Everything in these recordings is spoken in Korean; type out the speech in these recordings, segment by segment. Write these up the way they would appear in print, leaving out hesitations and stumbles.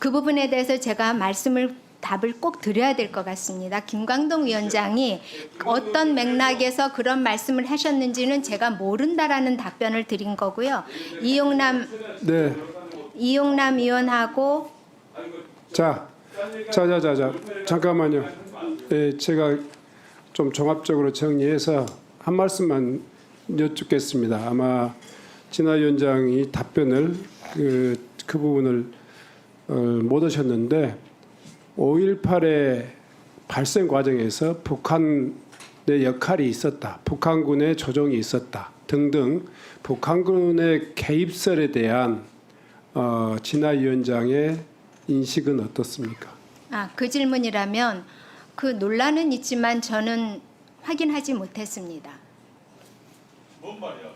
그 부분에 대해서 제가 답을 꼭 드려야 될 것 같습니다. 김광동 위원장이 어떤 맥락에서 그런 말씀을 하셨는지는 제가 모른다라는 답변을 드린 거고요. 이용남 네. 의원하고 자, 잠깐만요. 예, 제가 좀 종합적으로 정리해서 한 말씀만 여쭙겠습니다. 아마 진화 위원장이 답변을 그 부분을 못 하셨는데 5.18의 발생 과정에서 북한의 역할이 있었다, 북한군의 조종이 있었다 등등 북한군의 개입설에 대한 진화 위원장의 인식은 어떻습니까? 그 질문이라면 그 논란은 있지만 저는 확인하지 못했습니다. 뭔 말이야?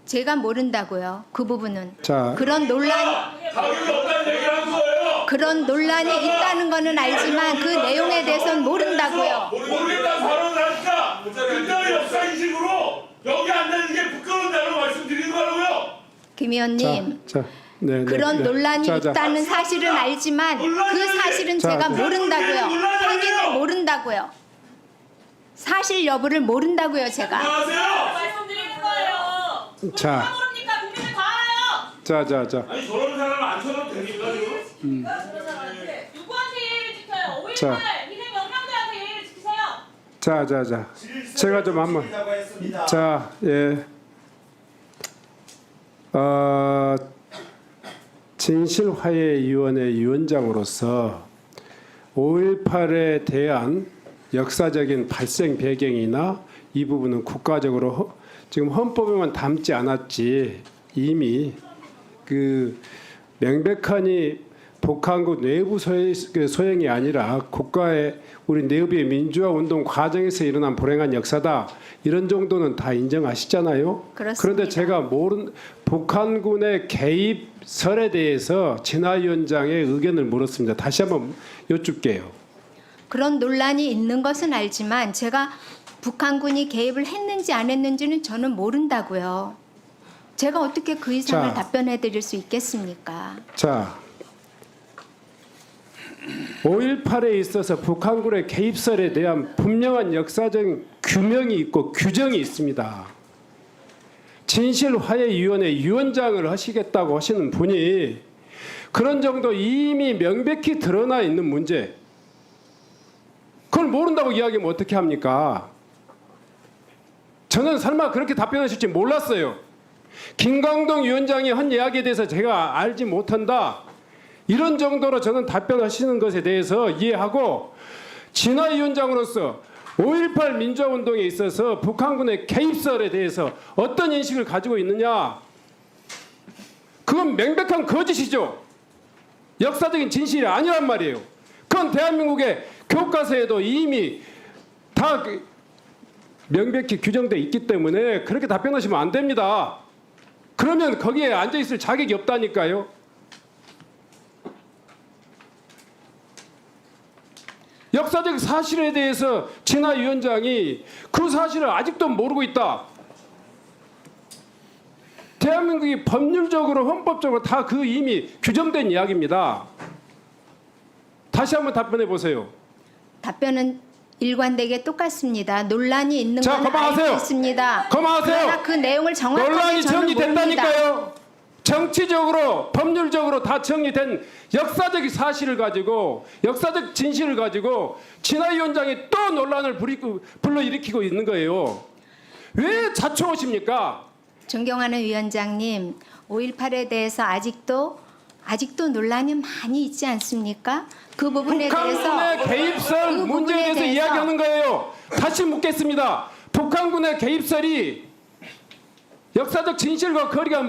제가 모른다고요. 그 부분은. 자, 그런 논란이 있다는 거는 알지만 그 내용에 대해서는 모른다고요. 모르겠다는 발언을 하니까 그때의 역사 인식으로 여기 앉아있는 게 부끄러운다고 말씀드리는 거라고요. 김 의원님. 네, 그런 논란이 있다는 사실은 알지만 그 사실은 제가 모른다고요. 확인을 모른다고요. 사실 여부를 모른다고요, 제가. 안녕하세요. 말씀드리는 거예요. 자, 모릅니까? 국민들 다 알아요. 자. 아니 저런 사람 안 쳐도 됩니까 지금? 그런 사람한테 누구한테 예의를 지켜요? 5.18 자. 희생 영상들한테 예의를 지키세요. 자. 제가 좀 한번. 자, 예. 진실화해위원회 위원장으로서 5.18에 대한 역사적인 발생 배경이나 이 부분은 국가적으로 지금 헌법에만 담지 않았지 이미 그 명백하니 북한국 내부 소행이 아니라 국가의 우리 내부의 민주화 운동 과정에서 일어난 불행한 역사다 이런 정도는 다 인정하시잖아요. 그렇습니다. 그런데 제가 북한군의 개입설에 대해서 진화 위원장의 의견을 물었습니다. 다시 한번 여쭙게요. 그런 논란이 있는 것은 알지만 제가 북한군이 개입을 했는지 안 했는지는 저는 모른다고요. 제가 어떻게 그 이상을 자. 답변해 드릴 수 있겠습니까? 자, 5.18에 있어서 북한군의 개입설에 대한 분명한 역사적 규명이 있고 규정이 있습니다. 진실화해위원회 위원장을 하시겠다고 하시는 분이 그런 정도 이미 명백히 드러나 있는 문제 그걸 모른다고 이야기하면 어떻게 합니까? 저는 설마 그렇게 답변하실지 몰랐어요. 김광동 위원장이 한 이야기에 대해서 제가 알지 못한다. 이런 정도로 저는 답변하시는 것에 대해서 이해하고 진화 위원장으로서 5.18 민주화운동에 있어서 북한군의 개입설에 대해서 어떤 인식을 가지고 있느냐. 그건 명백한 거짓이죠. 역사적인 진실이 아니란 말이에요. 그건 대한민국의 교과서에도 이미 다 명백히 규정되어 있기 때문에 그렇게 답변하시면 안 됩니다. 그러면 거기에 앉아있을 자격이 없다니까요. 역사적 사실에 대해서 진화 위원장이 그 사실을 아직도 모르고 있다. 대한민국이 법률적으로 헌법적으로 다 그 이미 규정된 이야기입니다. 다시 한번 답변해 보세요. 답변은 일관되게 똑같습니다. 논란이 있는 자, 건 그만하세요. 알고 있습니다. 그만하세요. 그러나 그 내용을 정확하게 논란이 저는 모릅니다. 정리됐다니까요. 정치적으로 법률적으로 다 정리된 역사적 사실을 가지고 역사적 진실을 가지고 진화 위원장이 또 논란을 불러일으키고 있는 거예요. 왜 자초하십니까? 존경하는 위원장님, 5.18에 대해서 아직도 논란이 많이 있지 않습니까? 그 부분에 대해서 북한군의 개입설 그 문제에 부분에 대해서 대해서 이야기하는 거예요. 다시 묻겠습니다. 북한군의 개입설이 역사적 진실과 거리가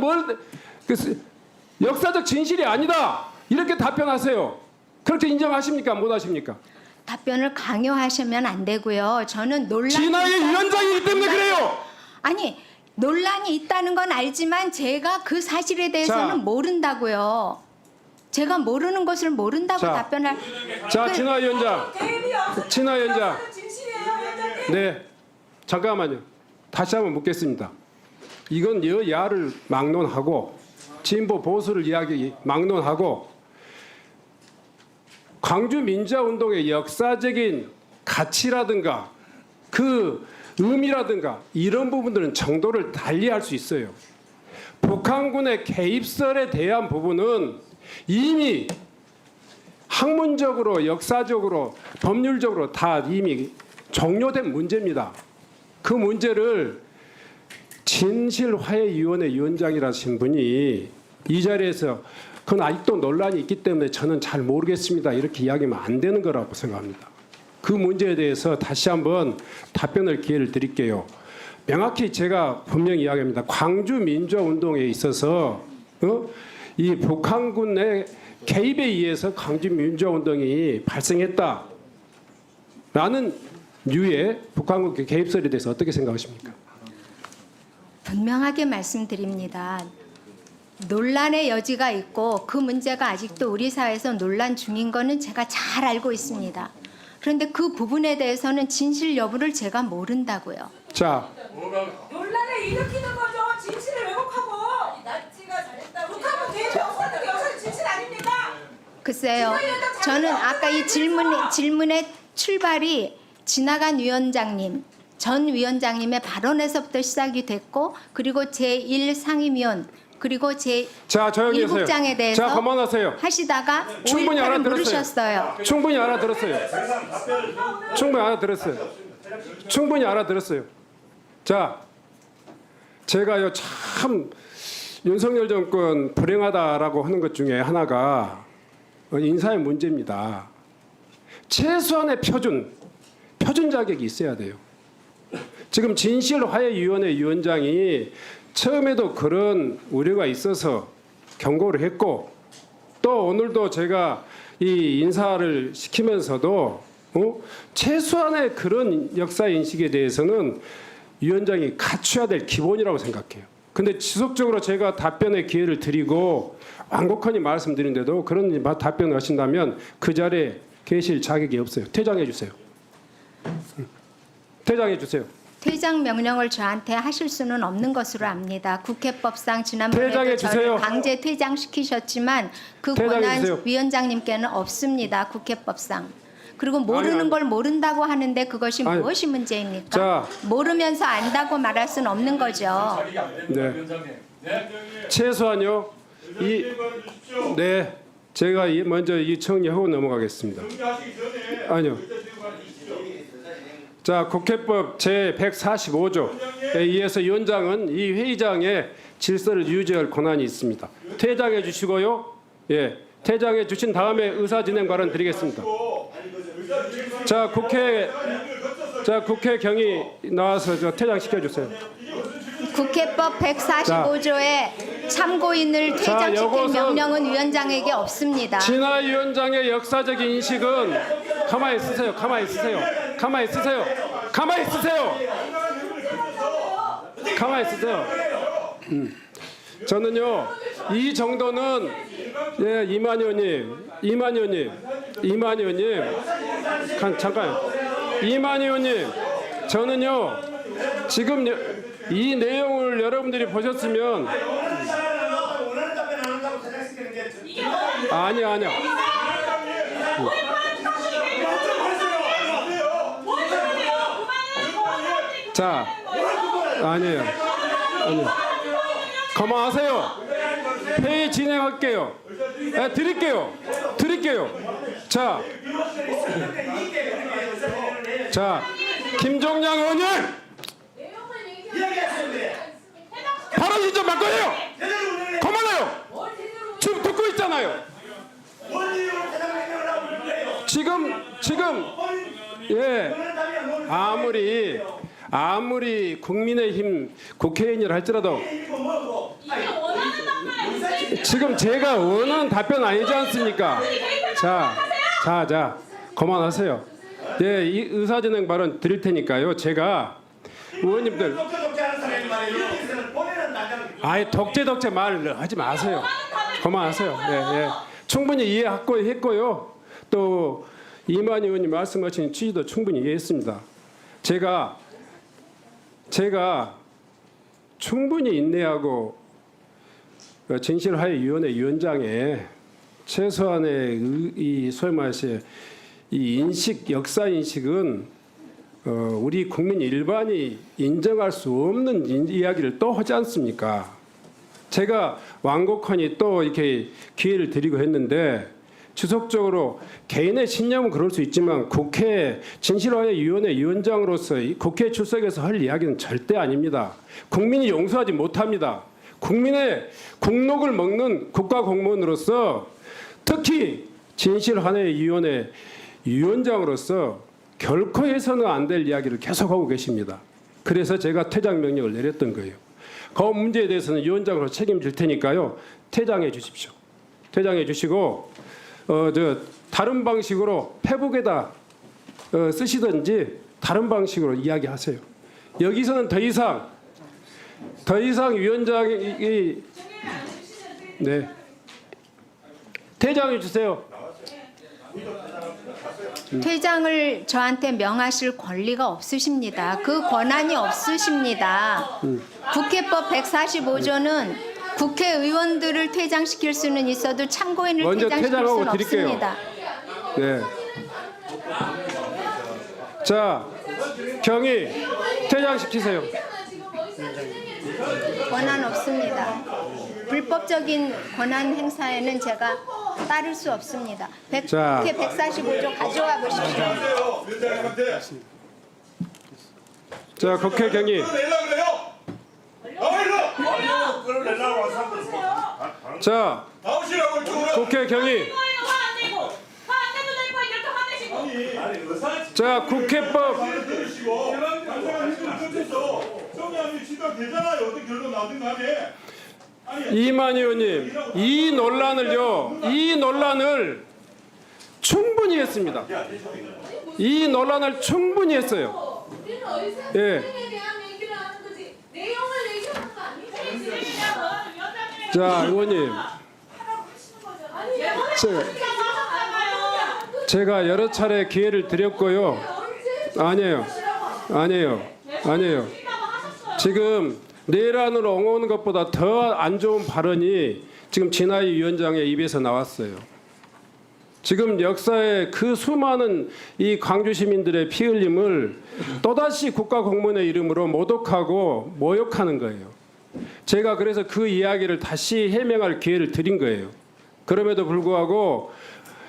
역사적 진실이 아니다. 이렇게 답변하세요. 그렇게 인정하십니까? 못 하십니까? 답변을 강요하시면 안 되고요. 저는 진화의 위원장이기 때문에 그래요. 아니, 논란이 있다는 건 알지만 제가 그 사실에 대해서는 자. 모른다고요. 제가 모르는 것을 모른다고 자. 답변할. 자, 진화 위원장. 진화 위원장. 진실이에요, 위원장님. 네. 잠깐만요. 다시 한번 묻겠습니다. 이건 여야를 막론하고 진보 보수를 이야기 막론하고 광주 민주화운동의 역사적인 가치라든가 그 의미라든가 이런 부분들은 정도를 달리할 수 있어요. 북한군의 개입설에 대한 부분은 이미 학문적으로, 역사적으로, 법률적으로 다 이미 종료된 문제입니다. 그 문제를 진실화해위원회 위원장이라신 분이 이 자리에서 그건 아직도 논란이 있기 때문에 저는 잘 모르겠습니다. 이렇게 이야기하면 안 되는 거라고 생각합니다. 그 문제에 대해서 다시 한번 답변을 기회를 드릴게요. 명확히 제가 분명히 이야기합니다. 광주 민주화운동에 있어서 이 북한군의 개입에 의해서 광주 민주화운동이 발생했다라는 류의 북한군 개입설에 대해서 어떻게 생각하십니까? 분명하게 말씀드립니다. 논란의 여지가 있고 그 문제가 아직도 우리 사회에서 논란 중인 거는 제가 잘 알고 있습니다. 그런데 그 부분에 대해서는 진실 여부를 제가 모른다고요. 자, 논란을 일으키는 거죠. 진실을 왜곡하고. 나치가 잘했다고. 북한군 개입이 없었는데 여기서 진실 아닙니까? 글쎄요. 저는 아까 이 질문의 출발이 지나간 위원장님, 전 위원장님의 발언에서부터 시작이 됐고 그리고 제1상임위원 그리고 자, 조용히 하세요. 제1국장에 대해서 자, 그만하세요. 하시다가 충분히 5.18을 알아들었어요. 물으셨어요. 충분히 알아들었어요. 충분히 알아들었어요. 충분히 알아들었어요. 자, 제가요 참 윤석열 정권 불행하다라고 하는 것 중에 하나가 인사의 문제입니다. 최소한의 표준 자격이 있어야 돼요. 지금 진실화해위원회 위원장이 처음에도 그런 우려가 있어서 경고를 했고 또 오늘도 제가 이 인사를 시키면서도 최소한의 그런 역사 인식에 대해서는 위원장이 갖춰야 될 기본이라고 생각해요. 근데 지속적으로 제가 답변의 기회를 드리고 완곡하니 말씀드리는데도 그런 답변을 하신다면 그 자리에 계실 자격이 없어요. 퇴장해 주세요. 퇴장해 주세요. 퇴장 명령을 저한테 하실 수는 없는 것으로 압니다. 국회법상 퇴장해 지난번에도 주세요. 저를 강제 퇴장시키셨지만 그 퇴장해 권한 주세요. 위원장님께는 없습니다. 국회법상. 그리고 모르는 아니. 걸 모른다고 하는데 그것이 아니. 무엇이 문제입니까? 자. 모르면서 안다고 말할 수는 없는 거죠. 네. 최소한요. 네. 제가 먼저 이 정리하고 넘어가겠습니다. 아니요. 자, 국회법 제145조에 의해서 위원장은 이 회의장의 질서를 유지할 권한이 있습니다. 퇴장해 주시고요. 예. 퇴장해 주신 다음에 의사 진행 발언 드리겠습니다. 자, 국회 경위 나와서 저 퇴장시켜 주세요. 국회법 145조에 참고인을 퇴장시킬 요것은 명령은 위원장에게 없습니다. 진화 위원장의 역사적인 인식은 가만히 있으세요. 가만히 있으세요. 가만히 있으세요. 가만히 있으세요. 가만히 있으세요. 저는요 이 정도는 예 이만 의원님 잠깐 이만 의원님 저는요 지금 이 내용을 여러분들이 보셨으면 아니야. 자, 아니에요. 그만하세요. 회의 진행할게요. 드릴게요. 자, 김종량 의원님, 발언이 좀 바꿔요. 그만해요. 지금 듣고 있잖아요. 지금 예 아무리 국민의힘 국회의원이라 할지라도 지금 제가 원하는 답변 아니지 않습니까? 자 그만하세요. 예, 이 의사진행 발언 드릴 테니까요. 제가 의원님들 아예 독재 말 하지 마세요. 그만하세요. 예. 충분히 이해하고 했고요. 또 이만 의원님 말씀하신 취지도 충분히 이해했습니다. 제가 충분히 인내하고 진실화해위원회 위원장의 최소한의 이 소위 말해서 이 인식, 역사 인식은 우리 국민 일반이 인정할 수 없는 이야기를 또 하지 않습니까? 제가 완곡하니 또 이렇게 기회를 드리고 했는데 지속적으로 개인의 신념은 그럴 수 있지만 국회 진실화위원회 위원장으로서 국회 출석해서 할 이야기는 절대 아닙니다. 국민이 용서하지 못합니다. 국민의 국록을 먹는 국가공무원으로서 특히 진실화위원회 위원장으로서 결코 해서는 안 될 이야기를 계속하고 계십니다. 그래서 제가 퇴장 명령을 내렸던 거예요. 그 문제에 대해서는 위원장으로 책임질 테니까요. 퇴장해 주십시오. 퇴장해 주시고 다른 방식으로 페북에다 쓰시든지 다른 방식으로 이야기하세요. 여기서는 더 이상 위원장이 네 퇴장해 주세요. 퇴장을 저한테 명하실 권리가 없으십니다. 그 권한이 없으십니다. 국회법 145조는 국회의원들을 퇴장시킬 수는 있어도 참고인을 먼저 퇴장시킬 퇴장하고 수는 드릴게요. 없습니다. 네. 자, 경위 퇴장시키세요. 권한 없습니다. 불법적인 권한 행사에는 제가 따를 수 없습니다. 자. 국회 145조 가져와 보십시오. 위원장님한테 자, 국회 경위. 끌어내려 그래요. 나와요. 끌어내려고 와서 자, 나오시라고 이쪽으로. 국회 경위. 화안 내고 화안 내도 될 거야 이렇게 화내시고. 자, 국회법. 들으시고 당사가 힘을 끝에서 정리하면 지가 되잖아요. 어떤 결론 나오든 간에. 이만 의원님, 이 논란을 충분히 했습니다. 이 논란을 충분히 했어요. 우리는 어디서 예. 선생에 대한 얘기를 하는 거지 내용을 얘기하는 거 아니지? 자, 의원님, 제가 여러 차례 기회를 드렸고요. 아니에요. 지금 내란을 옹호하는 것보다 더 안 좋은 발언이 지금 진하이 위원장의 입에서 나왔어요. 지금 역사의 그 수많은 이 광주 시민들의 피 흘림을 또다시 국가공무원의 이름으로 모독하고 모욕하는 거예요. 제가 그래서 그 이야기를 다시 해명할 기회를 드린 거예요. 그럼에도 불구하고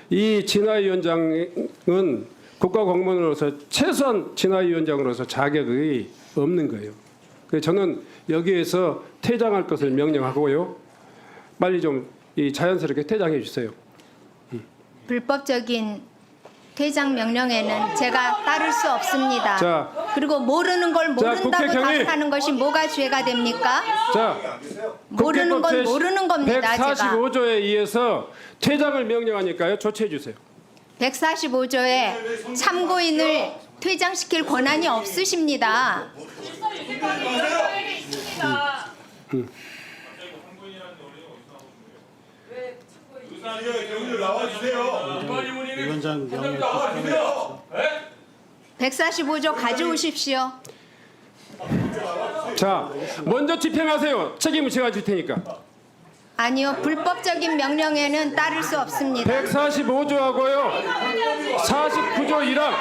이 진하이 위원장은 국가공무원으로서 최소한 진하이 위원장으로서 자격이 없는 거예요. 그래서 저는 여기에서 퇴장할 것을 명령하고요. 빨리 좀 이 자연스럽게 퇴장해 주세요. 불법적인 퇴장 명령에는 제가 따를 수 없습니다. 자, 그리고 모르는 걸 국회 모른다고 경위. 답하는 것이 뭐가 죄가 됩니까? 자, 모르는 건 국회법 모르는 겁니다. 제가 145조에 의해서 퇴장을 명령하니까요. 조치해 주세요. 145조에 참고인을 퇴장시킬 권한이 없으십니다. 경위를 나와주세요. 위원장 명예 나와주세요. 145조 가져오십시오. 자, 먼저 집행하세요. 책임을 제가 질 테니까. 아니요, 불법적인 명령에는 따를 수 없습니다. 145조하고요. 49조 1항.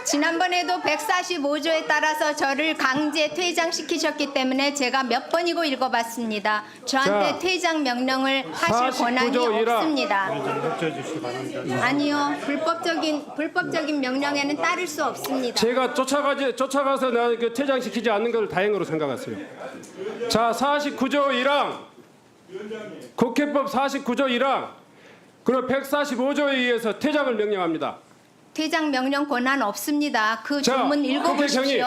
지난번에도 145조에 따라서 저를 강제 퇴장시키셨기 때문에 제가 몇 번이고 읽어봤습니다. 저한테 자, 퇴장 명령을 하실 49조 권한이 1항. 없습니다. 협조해 주시기 바랍니다. 아니요, 불법적인 명령에는 따를 수 없습니다. 제가 쫓아가서 나 그 퇴장시키지 않는 걸 다행으로 생각했어요. 자, 49조 1항. 국회법 49조 1항. 그리고 145조에 의해서 퇴장을 명령합니다. 퇴장 명령 권한 없습니다. 그 자, 조문 국회 읽어보십시오. 경위.